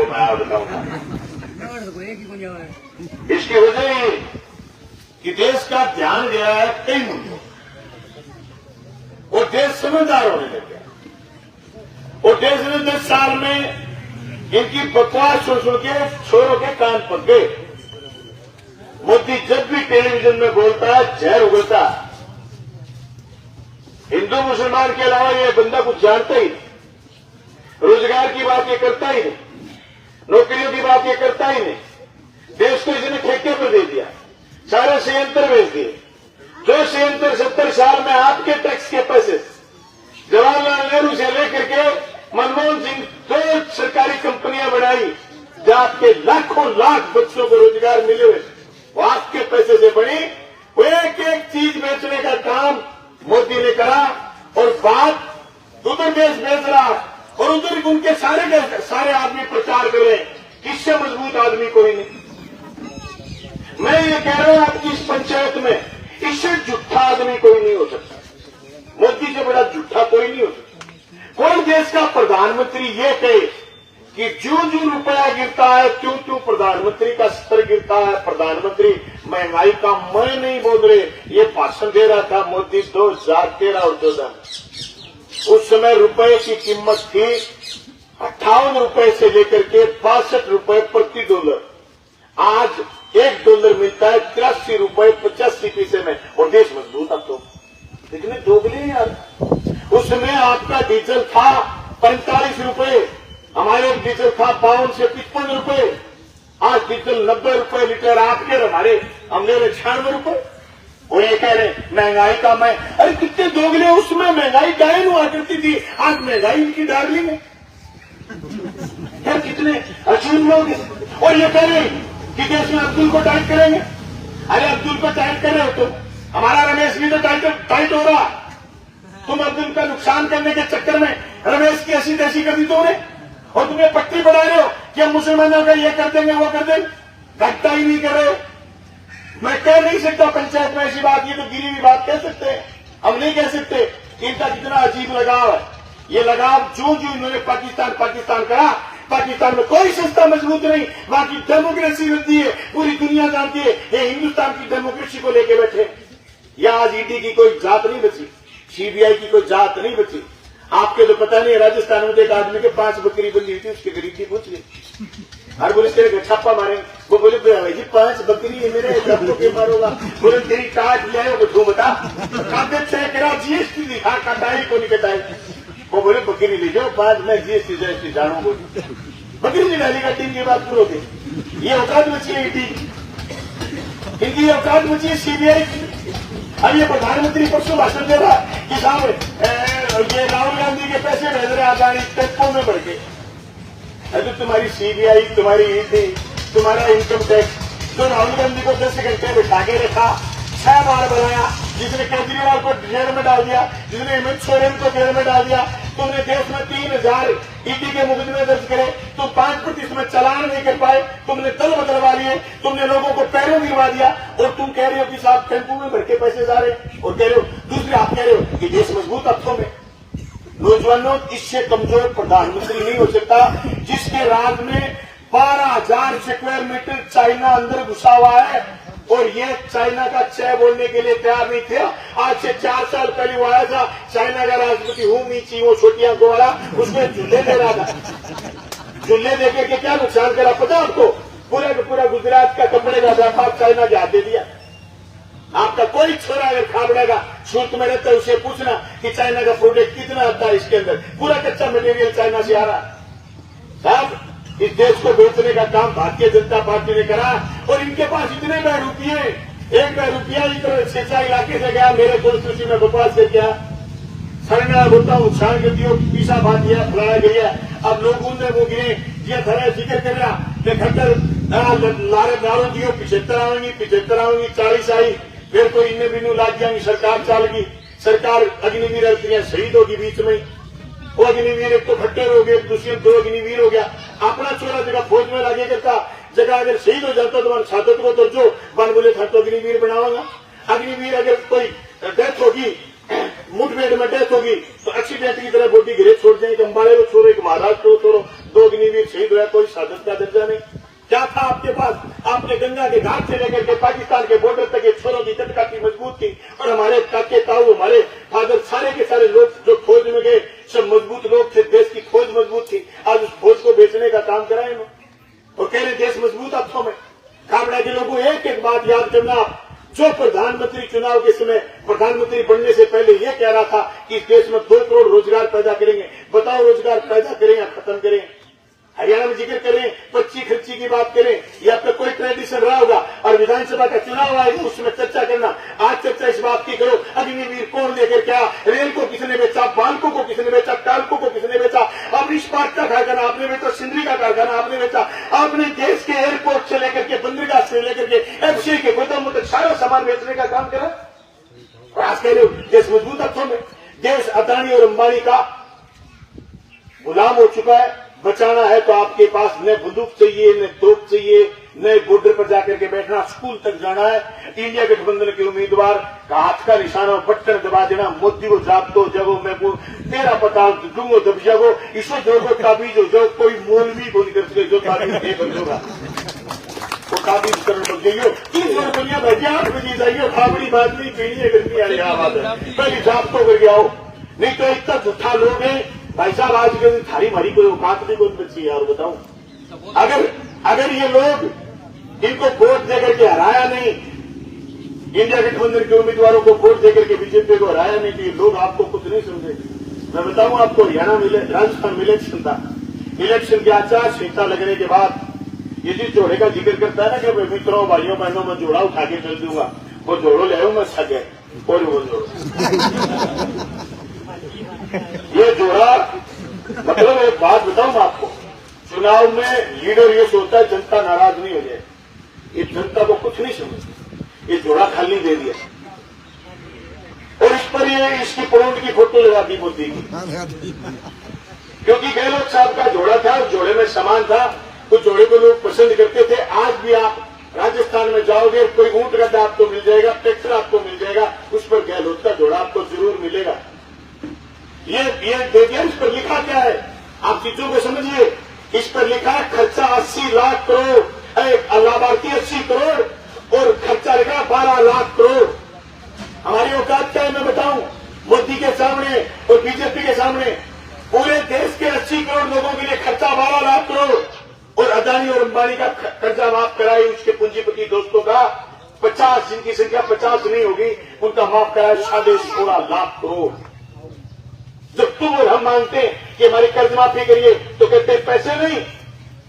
वो मैं आप बताऊंगा। इसकी वजह ये कि देश का ध्यान गया है कई मुद्दों और देश समझदार होने लग गया और देश ने 10 साल में इनकी बकवास सुन के छोरों के कान पक गए। मोदी जब भी टेलीविजन में बोलता है जहर उगलता। हिंदू मुसलमान के अलावा ये बंदा कुछ जानता ही नहीं। रोजगार की बात ये करता ही नहीं, नौकरियों की बात ये करता ही नहीं। देश को इसने ठेके पर दे दिया, सारे संयंत्र बेच दिए। जो संयंत्र 70 साल में आपके टैक्स के पैसे जवाहरलाल नेहरू से लेकर के मनमोहन सिंह 2 सरकारी कंपनियां बनाई जहां आपके लाखों लाख बच्चों को रोजगार मिले हुए, वो आपके पैसे से बनी। वो एक एक चीज बेचने का काम मोदी ने करा और बात उधर देश बेच रहा और उधर उनके सारे आदमी प्रचार कर रहे। इससे मजबूत आदमी कोई नहीं। मैं ये कह रहा हूं आपकी इस पंचायत में इससे झूठा आदमी कोई नहीं हो सकता। मोदी से बड़ा झूठा कोई नहीं हो सकता। कौन देश का प्रधानमंत्री ये कहे कि जो रुपया गिरता है त्यों प्रधानमंत्री का स्तर गिरता है। प्रधानमंत्री महंगाई का मैं नहीं बोल रहे, ये भाषण दे रहा था मोदी 2013 और 14 में। उस समय रुपए की कीमत थी 58 रुपए से लेकर के 62 रुपए प्रति डॉलर। आज $1 मिलता है 83 रुपए 85 पैसे में और देश मजबूत। अब तो इतने दोगले यार। उसमें आपका डीजल था 45 रुपए, हमारे डीजल था 52 से 55 रुपए। आज डीजल 90 रुपए लीटर आपके और हमारे हमने 96 रुपए। वो ये कह रहे महंगाई का मैं, अरे कितने दोगले। उसमें महंगाई डायन हुआ करती थी, आज महंगाई इनकी डार्लिंग है। कितने अजीब लोग हैं। और ये कह रहे कि देश में अब्दुल को टाइट करेंगे। अरे अब्दुल को टाइट कर रहे हो तुम, हमारा रमेश भी तो टाइट हो रहा। तुम अब्दुल का नुकसान करने के चक्कर में रमेश की ऐसी तैसी कर दी तुमने और तुम्हें पट्टी बढ़ा रहे हो कि हम मुसलमानों का ये कर देंगे वो कर देंगे। घटता ही नहीं कर रहे। मैं कह नहीं सकता पंचायत में ऐसी बात, ये तो गिरी हुई बात कह सकते हैं, हम नहीं कह सकते। इनका कितना अजीब लगाव है। ये लगाव जो इन्होंने पाकिस्तान करा, पाकिस्तान में कोई संस्था मजबूत नहीं, वहां की डेमोक्रेसी होती है, पूरी दुनिया जानती है। ये हिंदुस्तान की डेमोक्रेसी को लेके बैठे। या आज ईडी की कोई जात नहीं बची, सीबीआई की कोई जात नहीं बची। आपके तो पता नहीं, राजस्थान में एक आदमी के 5 बकरी बंदी थी, उसकी गरीबी पूछ ली। हर पुलिस के छापा मारे, वो बोले भाई जी 5 बकरी है मेरे, सबको के मारोगा। बोले तेरी काट ले आयो तू बता, कागज तय करा, जीएसटी दिखा, कटाई को नहीं कटाई। वो बोले बकरी ले जाओ, बाद में जीएसटी जानू बोली। बकरी नहीं डालेगा, 3 की बात पूरी होगी। ये औकात बची है ईडी, इनकी औकात बची है सीबीआई की। अब ये प्रधानमंत्री परसों भाषण दे रहा कि साहब ये राहुल गांधी के पैसे भेज रहे आदानी टेम्पो में बढ़ के। अरे तुम्हारी सीबीआई, तुम्हारी ईडी, तुम्हारा इनकम टैक्स जो राहुल गांधी को 10 घंटे बिठा के रखा, 6 बार बनाया, जिसने केजरीवाल को जेल में डाल दिया, जिसने हेमंत सोरेन को जेल में डाल दिया। तुमने देश में 3000 ईडी के मुकदमे दर्ज करे, तुम 5% में चालान नहीं कर पाए, तुमने दल बदलवा लिए, तुमने लोगों को पैरों गिरवा दिया और तुम कह रहे हो कि साहब टेम्पो में भर के पैसे जा रहे और कह रहे हो। दूसरे आप कह रहे हो कि देश मजबूत अर्थों में। नौजवानों, इससे कमजोर प्रधानमंत्री नहीं हो सकता जिसके राज में 12,000 स्क्वायर मीटर चाइना अंदर घुसा हुआ है और ये चाइना का चय बोलने के लिए तैयार नहीं थे। आज से 4 साल पहले वो आया था चाइना का राष्ट्रपति हू मीची, वो छोटी आंखों वाला, उसमें झूले दे रहा था। झूले देके के क्या नुकसान करा पता आपको? पूरा गुजरात का कपड़े का व्यापार चाइना के हाथ दे दिया। आपका कोई छोरा अगर खाबड़ेगा सूरत में रहता है, उसे पूछना कि चाइना का प्रोडक्ट कितना आता है, इसके अंदर पूरा कच्चा मटेरियल चाइना से आ रहा। साहब इस देश को बेचने का काम भारतीय जनता पार्टी ने करा और इनके पास इतने रुपये, 1 रुपया ही सिंचाई इलाके से गया, मेरे कॉन्स्टिट्यूंसी में बकवास से क्या सरना बोलता हूँ, छान के दियो पीसा बांध दिया, फलाया गया। अब लोग उनने वो गिरे ये धरा जिक्र कर रहा खट्टर नारों दियो 75 आवेंगी 40 आई, फिर तो इन्हें बिनू लाग जाएंगी, सरकार चल गई। सरकार अग्निवीर अल्तियां शहीद होगी बीच में। वो अग्निवीर एक तो खट्टर हो गए, दूसरे 2 अग्निवीर हो गया। अपना छोरा जगह फौज में लागे करता, जगह अगर शहीद हो जाता तो छात्र को दर्जो बन बोले था तो अग्निवीर बनावागा। अग्निवीर अगर कोई डेथ होगी, मुठभेड़ में डेथ होगी तो एक्सीडेंट की तरह बॉडी घरे छोड़ जाएंगे। अम्बाड़े को छोड़ो, एक महाराष्ट्र को छोड़ो, दो अग्निवीर शहीद हुआ, कोई शहादत का दर्जा नहीं। क्या था आपके पास? आपने गंगा के घाट से लेकर के पाकिस्तान के बॉर्डर तक ये छोरों की तटकाठी मजबूत थी, और हमारे काके ताऊ, हमारे फादर, सारे के सारे लोग जो फौज में गए सब मजबूत लोग थे, देश की फौज मजबूत थी। आज उस फौज को बेचने का काम करा इन्होंने और कह रहे देश मजबूत हाथों में। काबड़ा के लोगों एक एक बात याद करना, जो प्रधानमंत्री चुनाव के समय प्रधानमंत्री बनने से पहले ये कह रहा था कि इस देश में 2 करोड़ रोजगार पैदा करेंगे। बताओ रोजगार पैदा करें या खत्म करें? हरियाणा में जिक्र करें, पर्ची खर्ची की बात करें, या आपका कोई ट्रेडिशन रहा होगा और विधानसभा का चुनाव आएगा उसमें चर्चा करना। आज चर्चा इस बात की करो, अग्निवीर कौन लेकर क्या, रेल को किसने बेचा, बालकों को किसने बेचा, टालकों को किसने बेचा, अब इस्पात का कारखाना आपने बेचा, सिंदरी का कारखाना आपने बेचा, आपने देश के एयरपोर्ट से लेकर के बंदरगाह से लेकर के एफसी के गोदामों तक सारा सामान बेचने का काम करा। और आज कह रहे हो देश मजबूत हाथों में। देश अदानी और अंबानी का गुलाम हो चुका है। बचाना है तो आपके पास न बंदूक चाहिए, न तोप चाहिए, न बॉर्डर पर जाकर के बैठना, स्कूल तक जाना है। इंडिया गठबंधन के उम्मीदवार का हाथ का निशाना बटन दबा देना, मोदी को जाप दो जगो मैं तेरा पता दूंगो दब जागो, इसो जोगो ताबीज हो जाओ, कोई मौलवी को नहीं कर सके जो ताबीज दे बन होगा वो ताबीज करने लग जाइयो। 300 रुपया भैया 8 बजे जाइयो, खाबड़ी बात नहीं पीनी है, गर्मी वाली बात है, पहले जाप तो करके आओ, नहीं तो इतना झूठा लोग है भाई साहब। आज के दिन थारी मारी कोई औकात नहीं कौन बची यार बताऊं। अगर ये लोग इनको वोट देकर के हराया नहीं, इंडिया गठबंधन के उम्मीदवारों को वोट देकर के बीजेपी को हराया नहीं, तो ये लोग आपको कुछ नहीं समझेंगे। मैं बताऊं आपको, हरियाणा में राजस्थान में इलेक्शन था, इलेक्शन की आचार संहिता लगने के बाद ये जिस जोड़े का जिक्र करता है ना कि मित्रों भाइयों बहनों में जोड़ा उठा के चल दूंगा, वो जोड़ो ले मैं सक है और वो जोड़ो ये जोड़ा। मतलब एक बात बताऊं मैं आपको, चुनाव में लीडर ये सोचता है जनता नाराज नहीं हो जाए, ये जनता को कुछ नहीं समझती, ये जोड़ा खाली दे दिया और इस पर ये इसकी पौंड की फोटो लगा दी मोदी की, क्योंकि गहलोत साहब का जोड़ा था, जोड़े में सामान था, उस जोड़े को लोग पसंद करते थे। आज भी आप राजस्थान में जाओगे, कोई ऊंट गड्ढा आपको मिल जाएगा, ट्रैक्टर आपको मिल जाएगा, उस पर गहलोत का जोड़ा आपको जरूर मिलेगा। ये दे दिया। इस पर लिखा क्या है आप चीजों को समझिए। इस पर लिखा है खर्चा 80 लाख करोड़, लाभार्थी 80 करोड़ और खर्चा लिखा 12 लाख करोड़। हमारी औकात क्या है मैं बताऊं, मोदी के सामने और बीजेपी के सामने पूरे देश के 80 करोड़ लोगों के लिए खर्चा 12 लाख करोड़, और अदानी और अंबानी का कर्जा माफ कराए, उसके पूंजीपति दोस्तों का 50, जिनकी संख्या 50 नहीं होगी, उनका माफ कराए 16.5 लाख करोड़। जब तुम और हम मांगते हैं कि हमारी कर्ज माफी करिए तो कहते हैं पैसे नहीं,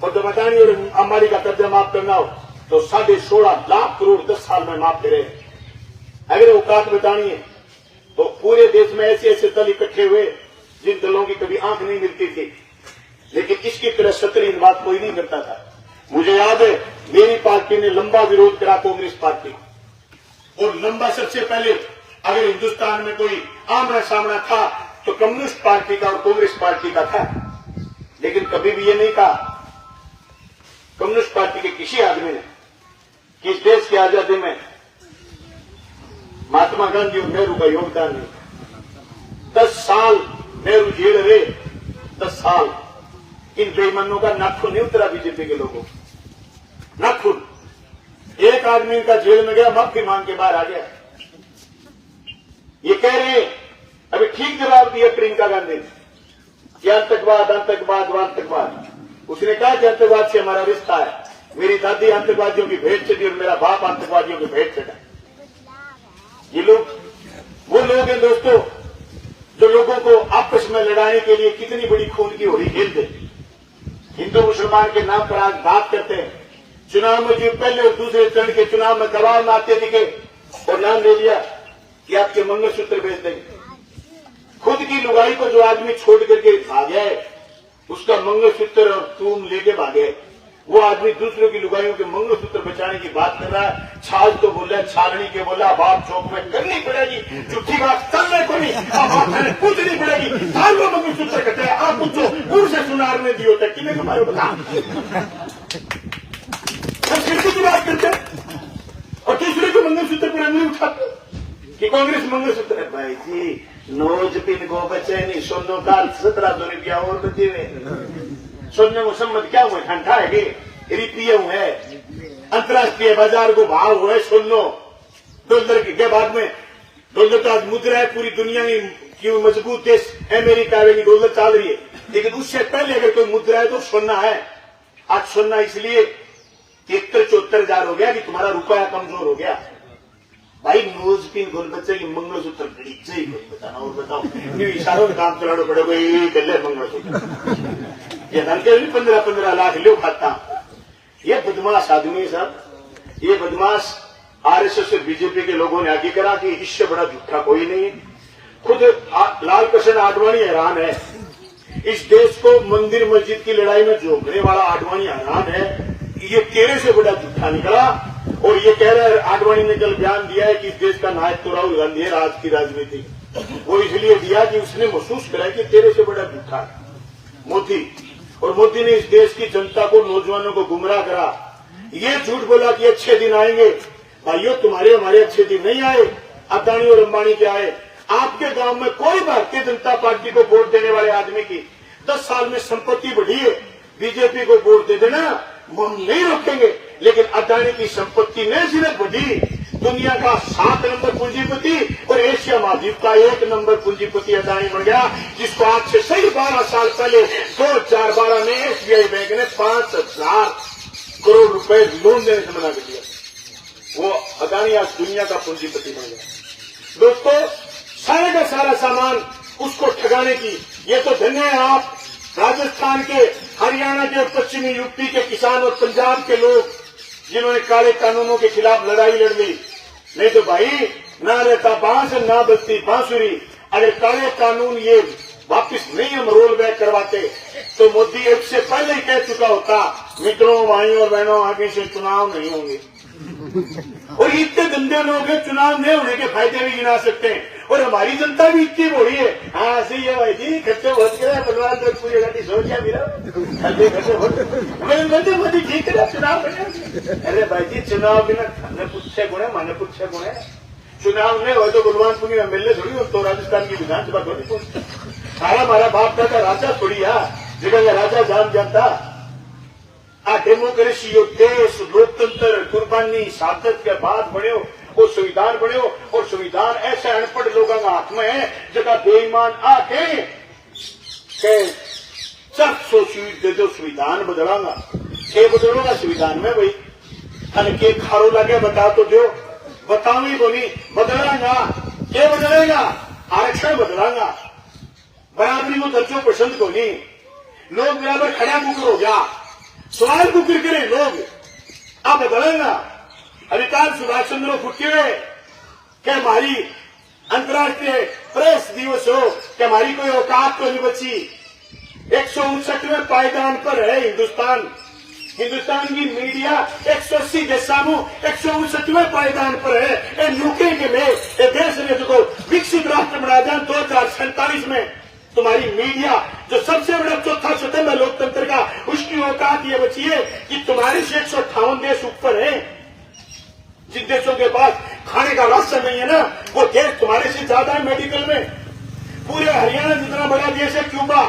और जब अदानी और अंबानी का कर्जा माफ करना हो तो 16.5 लाख करोड़ 10 साल में माफ करे। अगर औकात बतानी है तो पूरे देश में ऐसे ऐसे दल इकट्ठे हुए जिन दलों की कभी आंख नहीं मिलती थी, लेकिन इसकी तरह सतरीन बात कोई नहीं करता था। मुझे याद है मेरी पार्टी ने लंबा विरोध करा कांग्रेस पार्टी, और लंबा सबसे पहले अगर हिंदुस्तान में कोई आमना सामना था तो कम्युनिस्ट पार्टी का और कांग्रेस पार्टी का था, लेकिन कभी भी ये नहीं कहा कम्युनिस्ट पार्टी के किसी आदमी ने कि इस देश की आजादी में महात्मा गांधी और नेहरू का योगदान नहीं। 10 साल नेहरू जेल रहे, 10 साल इन बेईमानों का नाखून नहीं उतरा बीजेपी के लोगों, नाखून। एक आदमी इनका जेल में गया, माफी मांग के बाहर आ गया। ये कह रहे हैं, अभी ठीक जवाब दिया प्रियंका गांधी ने कि आतंकवाद आतंकवाद आतंकवाद। उसने कहा कि आतंकवाद से हमारा रिश्ता है, मेरी दादी आतंकवादियों की भेंट चढ़ी और मेरा बाप आतंकवादियों की भेंट चढ़ा। ये लोग वो लोग हैं दोस्तों जो लोगों को आपस में लड़ाने के लिए कितनी बड़ी खून की होली खेलते, हिंदू मुसलमान के नाम पर आज बात करते हैं। चुनाव में जो पहले और दूसरे चरण के चुनाव में दबाव में आते दिखे और नाम ले लिया कि आपके मंगलसूत्र भेज देंगे। खुद की लुगाई को जो आदमी छोड़ करके भाग है उसका मंगलसूत्र और तुम लेके भागे, वो आदमी दूसरों की लुगाइयों के मंगलसूत्र बचाने की बात कर रहा है। छाल तो बोला, छालनी के बोला, बाप चौक में करनी पड़ेगी, झूठी बात चलने को नहीं, पूछनी पड़ेगी। सालों मंगलसूत्र कटे, आप पूछो दूर से सुनारने दियो तक कि तुम्हारे बता संस्कृति की बात करते और दूसरे को मंगलसूत्र पर नहीं उठाते कि कांग्रेस मंगलसूत्र है। भाई जी नोज पिन को बचे नहीं, सोनो का 1700 रुपया और बचे हुए। सोने को सम्मत क्या हुए ठंडा है रिपीए है अंतर्राष्ट्रीय बाजार को भाव हुए सोनो डॉलर के बाद में डॉलर तो आज मुद्रा है पूरी दुनिया की मजबूत देश अमेरिका में डॉलर चल रही है लेकिन उससे पहले अगर कोई मुद्रा है तो सोना है। आज सोना इसलिए 73-74 हो गया कि तुम्हारा रुपया कमजोर हो गया। भाई नोज पिन गोल बच्चे की मंगलसूत्र चाहिए बताना और बताओ इशारों में काम चलाना पड़ेगा ये गले मंगलसूत्र ये धन के भी 15-15 लाख लो खाता। ये बदमाश आदमी साहब ये बदमाश आरएसएस और बीजेपी के लोगों ने आगे करा कि इससे बड़ा झूठा कोई नहीं है। खुद लाल कृष्ण आडवाणी हैरान है इस देश को मंदिर मस्जिद की लड़ाई में झोंकने वाला आडवाणी हैरान है ये तेरे से बड़ा झूठा निकला। और ये कह रहा है आडवाणी ने कल बयान दिया है कि इस देश का नायक तो राहुल गांधी है आज की राजनीति वो इसलिए दिया कि उसने महसूस करा कि तेरे से बड़ा झूठा है मोदी। और मोदी ने इस देश की जनता को नौजवानों को गुमराह करा। ये झूठ बोला कि अच्छे दिन आएंगे। भाइयों तुम्हारे हमारे अच्छे दिन नहीं आए अदानी और अंबानी के आए। आपके गांव में कोई भारतीय जनता पार्टी को वोट देने वाले आदमी की 10 साल में संपत्ति बढ़ी है बीजेपी को वोट दे देना हम नहीं रोकेंगे। लेकिन अदानी की संपत्ति नहीं सिर्फ बढ़ी दुनिया का 7 नंबर पूंजीपति और एशिया महाद्वीप का 1 नंबर पूंजीपति अदानी बन गया जिसको आज से सही 12 साल पहले 2012 में एसबीआई बैंक ने 5,000 करोड़ रुपए लोन देने से मना कर दिया। वो अदानी आज दुनिया का पूंजीपति बन गया। दोस्तों सारे का सारा सामान उसको ठगाने की ये तो धन्य है आप राजस्थान के हरियाणा के और पश्चिमी यूपी के किसान और पंजाब के लोग जिन्होंने काले कानूनों के खिलाफ लड़ाई लड़ ली। नहीं तो भाई ना रहता बांस ना बजती बांसुरी। अगर काले कानून ये वापिस नहीं हम रोल बैक करवाते तो मोदी एक से पहले ही कह चुका होता मित्रों भाइयों और बहनों आगे से चुनाव नहीं होंगे। और इतने गंदे लोग हैं चुनाव नहीं होने के फायदे भी गिना सकते हैं और हमारी जनता भी इतनी बड़ी है। हाँ सही है भाई जी खर्चे बहुत करे परिवार में पूरी घटी सोच गया मेरा खर्चे मोदी ठीक है चुनाव बने। अरे भाई जी चुनाव बिना खाने पूछे गुण है माने पूछे गुण है। चुनाव नहीं हो तो बलवानपुर में एमएलए थोड़ी हो तो राजस्थान की विधानसभा थोड़ी पहुंचती। सारा हमारा बाप दादा राजा थोड़ी है जगह राजा जान जानता। आ डेमोक्रेसी यो देश लोकतंत्र कुर्बानी शहादत के बाद बने हो वो संविधान बने हो और संविधान ऐसे अनपढ़ लोगों का हाथ में है जगह बेईमान आके 400 सीट दे दो संविधान बदलांगा के बदलोगा संविधान में भाई अन के खारो लगे बता तो दो बताओ ही बोली बदलांगा के बदलेगा आरक्षण बदलांगा बराबरी को दर्जों पसंद को नहीं लोग बराबर खड़ा मुकर हो गया सवाल मुकर करे लोग अब बदलेगा। अधिकार सुभाष चंद्र फुटे क्या हमारी अंतर्राष्ट्रीय प्रेस दिवस हो क्या हमारी कोई औकात तो नहीं बची। 159वें पायदान पर है हिंदुस्तान की मीडिया 180 के सामू 159वें पायदान पर है। यूके के में देश ने जो विकसित राष्ट्र बना जाए 2047 में तुम्हारी मीडिया जो सबसे बड़ा चौथा सदन है लोकतंत्र का उसकी औकात ये बची है कि तुम्हारे से 158 देश ऊपर है। जिन देशों के पास खाने का राशन नहीं है ना वो देश तुम्हारे से ज्यादा है मेडिकल में। पूरे हरियाणा जितना बड़ा देश है क्यूबा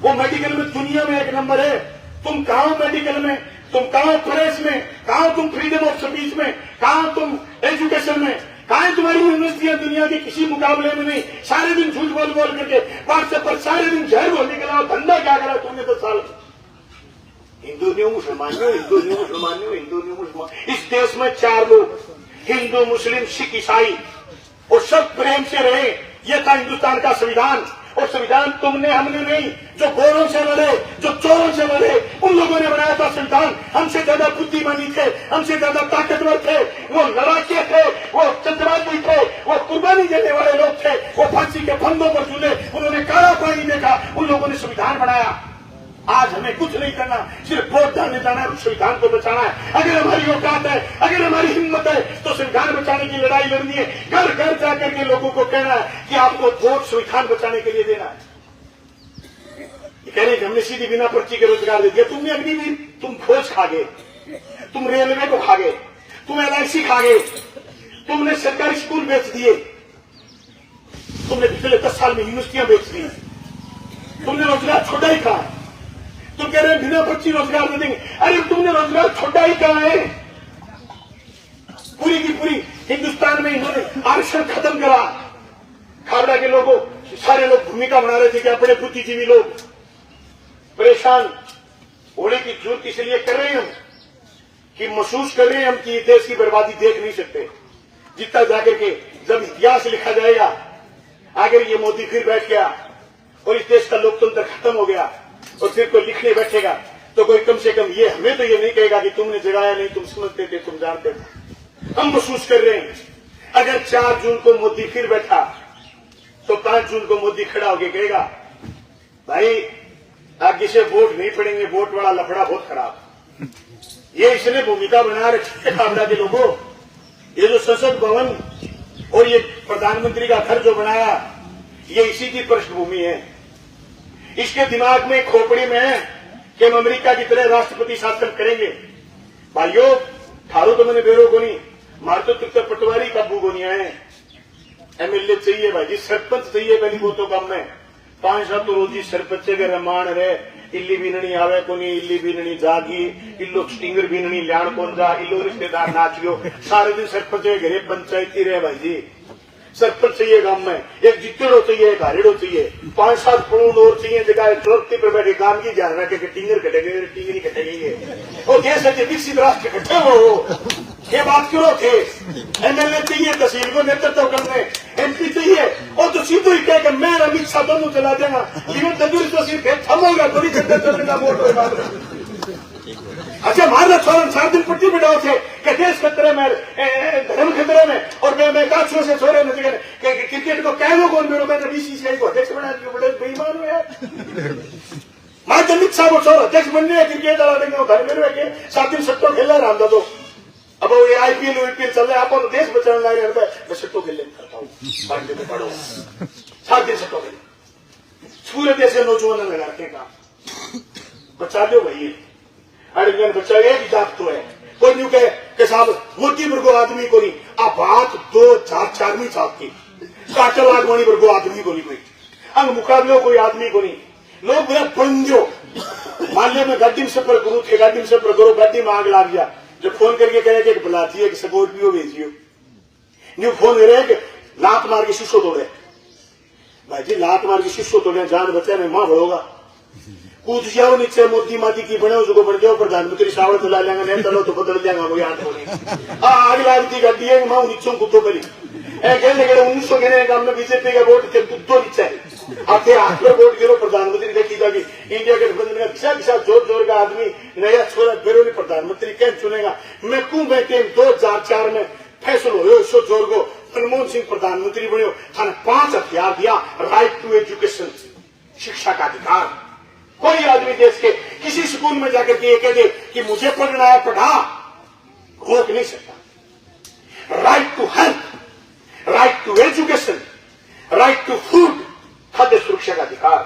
वो मेडिकल में दुनिया में 1 नंबर है। तुम कहां मेडिकल में तुम कहां प्रेस में कहां तुम फ्रीडम ऑफ स्पीच में कहां तुम एजुकेशन में कहां तुम्हारी यूनिवर्सिटियां दुनिया के किसी मुकाबले में नहीं। सारे दिन झूठ बोल करके व्हाट्सएप पर सारे दिन जहर बोलने के अलावा धंधा क्या करा तुमने 10 साल। हिंदू न्यू मुसलमान इस देश में 4 लोग हिंदू मुस्लिम सिख ईसाई और सब प्रेम से रहे। ये था हिंदुस्तान का संविधान। और संविधान तुमने हमने नहीं जो गोरों से लड़े जो चोरों से लड़े उन लोगों ने बनाया था संविधान। हमसे ज्यादा बुद्धिमानी थे हमसे ज्यादा ताकतवर थे वो लड़ाके थे वो चंद्रबाजी थे वो कुर्बानी देने वाले लोग थे वो फांसी के फंदों पर झूले उन्होंने काला पानी देखा उन लोगों ने संविधान बनाया। आज हमें कुछ नहीं करना सिर्फ वोट डालने जाना है संविधान को बचाना है। अगर हमारी औकात है अगर हमारी हिम्मत है तो संविधान बचाने की लड़ाई लड़नी है। घर घर जाकर के लोगों को कहना है कि आपको वोट संविधान बचाने के लिए देना है। ये कह रहे हैं हमने सीधी बिना पर्ची के रोजगार दे दिया। तुमने अग्निवीर तुम फौज खा गए तुम रेलवे को खा गए तुम LIC खा गए तुमने सरकारी स्कूल बेच दिए तुमने पिछले 10 साल में यूनिवर्सिटियां बेच दी तुमने रोजगार छोटा ही कहा तुम कह रहे हैं बिना 25 रोजगार दे देंगे। अरे तुमने रोजगार छोड़ा ही कहाँ है? पूरी की पूरी हिंदुस्तान में इन्होंने आरक्षण खत्म करा। खाबड़ा के लोगों सारे लोग भूमिका बना रहे थे कि अपने बुद्धिजीवी लोग परेशान होने की जरूरत इसलिए कर रहे हैं हम कि महसूस कर रहे हैं हम कि देश की बर्बादी देख नहीं सकते। जितना जाकर के जब इतिहास लिखा जाएगा, अगर ये मोदी फिर बैठ गया और इस देश का लोकतंत्र खत्म हो गया और फिर कोई लिखने बैठेगा तो कोई कम से कम ये हमें तो ये नहीं कहेगा कि तुमने जगाया नहीं, तुम समझते थे, तुम जानते थे। हम महसूस कर रहे हैं अगर 4 जून को मोदी फिर बैठा तो 5 जून को मोदी खड़ा होकर कहेगा भाई आगे से वोट नहीं पड़ेंगे, वोट वाला लफड़ा बहुत खराब। ये इसने भूमिका बना रखी है खाबड़ा के लोगों। ये जो संसद भवन और ये प्रधानमंत्री का घर जो बनाया ये इसी की पृष्ठभूमि है। इसके दिमाग में खोपड़ी में है कि हम अमेरिका की तरह राष्ट्रपति शासन करेंगे। भाइयों थारो तो मैंने बेरो को नहीं मार तो तुक पटवारी काबू को नहीं आए। एमएलए चाहिए भाई जी, सरपंच चाहिए पहली वो तो कम में 5-7 तो रोजी सरपंच के रमान रहे इल्ली भी नहीं आवे को नहीं, इल्ली भी नहीं जागी, इल्लो स्टिंगर भी नहीं लियाण कौन जा, इल्लो रिश्तेदार नाच गयो, सारे दिन सरपंच के घरे पंचायती रहे भाई जी। सरपंच चाहिए गांव में, एक जितड़ो चाहिए, एक हारेड़ो चाहिए, 5-7 पौंड और चाहिए जगह चौकती पर बैठे काम की जान रखे कि टिंगर कटेंगे, टिंगरी कटेंगे। और जैसे विकसित राष्ट्र इकट्ठे हो ये बात क्यों थे? एमएलए चाहिए, तहसील को नेतृत्व करने, एमपी चाहिए और तो सीधो ही कह मैं अमित शाह दोनों चला देगा। लेकिन तदुर तो सिर्फ थमोगा थोड़ी चलते चलने वोट होगा। अच्छा मारना छोड़न 4 दिन पट्टी बिठाओ थे कि देश खतरे में, धर्म खतरे में और मैं काछुओं से छोड़े न क्रिकेट को कह लो कौन मेरे मैंने बीसीसीआई को अध्यक्ष बना दिया। बड़े बेईमान हुए मैं अमित शाह को छोड़ अध्यक्ष बनने क्रिकेट वाला देंगे घर में रह के 7 दिन सट्टो खेला रहा था। तो अब वो आईपीएल चल रहा है, आप देश बचाने लग रहे हैं। मैं सट्टो खेलने करता हूँ, 7 दिन सट्टो खेले पूरे देश के नौजवान लगा रखे काम बचा लो भाई। अड़गन बच्चा एक जात तो है कोई नहीं कहे साहब मोदी वर्गो आदमी को नहीं। आप बात 2-4 में चाहती काटल आगवानी वर्गो आदमी को नहीं, कोई अंग मुकाबले कोई आदमी को नहीं। लोग बुरा बंजो मान लिया मैं गाड़ी में सफर करूँ थे, गाड़ी में सफर करो, गाड़ी में आग लाग गया, जब फोन करके कहे कि बुलाती है कि स्कॉर्पियो भेजियो, न्यू फोन करे कि लात मार के शीशो तोड़े। भाई जी लात मार के शीशो तोड़े जान बचा मैं मां बढ़ोगा कूद जाओ नीचे मोदी मादी की बने उसको बढ़ जाओ प्रधानमंत्री सावड़ चला लेंगे नहीं चलो तो बदल जाएगा वो याद होगी। आग लागती गाड़ी है मां नीचों कुत्तों करी कहने 1900 के काम में बीजेपी का वोट थे कुत्तों नीचे आते हाथ में वोट गिरो प्रधानमंत्री देखी जाएगी। इंडिया के गठबंधन का दिशा जोर जोर का आदमी नया छोरा बेरो ने प्रधानमंत्री कैसे चुनेगा। मैं क्यों बैठे 2004 में फैसलो हो सो जोर को मनमोहन सिंह प्रधानमंत्री बने थाने 5 हथियार दिया, राइट टू एजुकेशन शिक्षा का अधिकार। कोई आदमी देश के किसी स्कूल में जाकर के ये कह दे कि मुझे पढ़ना है पढ़ा, रोक नहीं सकता। Right to health, right to education, right to food, खाद्य सुरक्षा का अधिकार।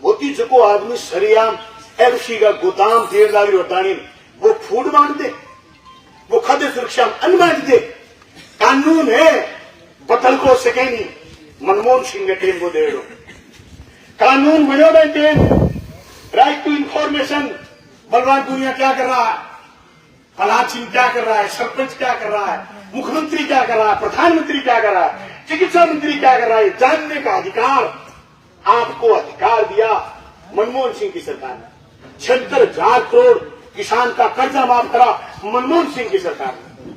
मोदी जी को आदमी सरियाम एफसी का गोदाम 1.5 लाख हटाने वो फूड बांट दे, वो खाद्य सुरक्षा अन्न बांट दे। कानून है बदल को सके नहीं, मनमोहन सिंह के टीम को दे दो कानून बनो बैठे। राइट टू इंफॉर्मेशन बलवान दुनिया क्या कर रहा है, प्रहलाद सिंह क्या कर रहा है, सरपंच क्या कर रहा है, मुख्यमंत्री क्या कर रहा है, प्रधानमंत्री क्या कर रहा है, चिकित्सा मंत्री क्या कर रहा है, जानने का अधिकार। आपको अधिकार दिया मनमोहन सिंह की सरकार ने। 76,000 करोड़ किसान का कर्जा माफ करा मनमोहन सिंह की सरकार ने।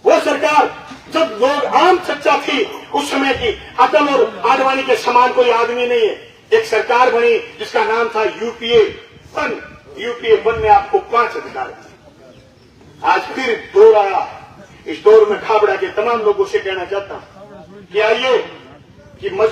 वो सरकार जब लोग आम चर्चा थी उस समय की अटल और आडवाणी के समान कोई आदमी नहीं है। एक सरकार बनी जिसका नाम था यूपीए 1। यूपीए 1 में आपको 5 अधिकार थे। आज फिर दौर आया। इस दौर में खाबड़ा के तमाम लोगों से कहना चाहता हूं कि आइए कि